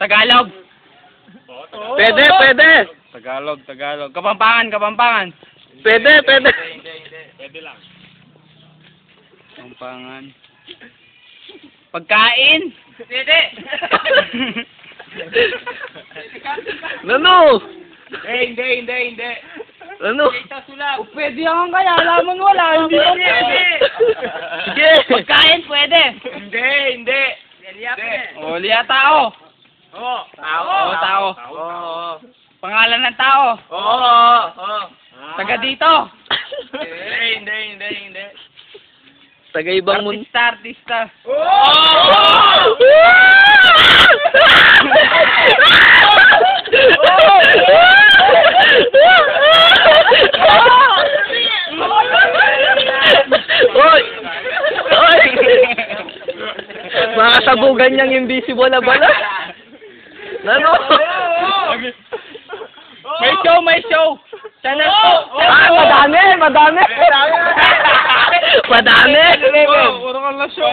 Tagalog. Pwede, pwede. Tagalog. Kapampangan. Pwede, pwede. Pwede lang. Kapampangan. Pagkain. Pwede. Ano? Hindi. Ano? O, pwede yan kaya. Alaman wala. Hindi pa pwede. Sige. Pagkain, pwede. Hindi. Oli tao. Oo. Tao. Pangalan ng tao. Oo. Taga dito. Hindi. Taga ibang mundo. Artista. Oy! Oy! Makasabugan niyang invisible na bala. Ano? May show. Channel Madami! Madami! Puro ka lang show.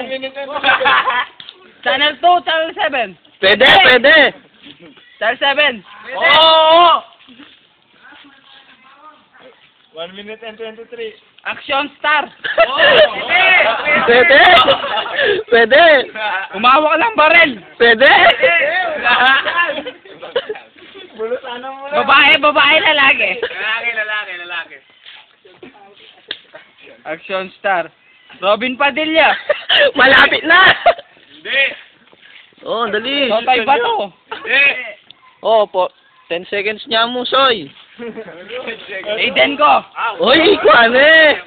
Channel 2, Channel 7. Pwede, pwede. Channel 7. Oo! 1 minute and 23. Action Star. Pwede. Pwede. Umawak ng barel. Pwede. Babae, lalaki. Lalaki. Action Star. Robin Padilla. Malapit na. Hindi. Oh, dali. Totoy Bato. Hindi. Oh, 10 seconds niya mo, Soy. Aiden ko. Oy, ikaw ano eh.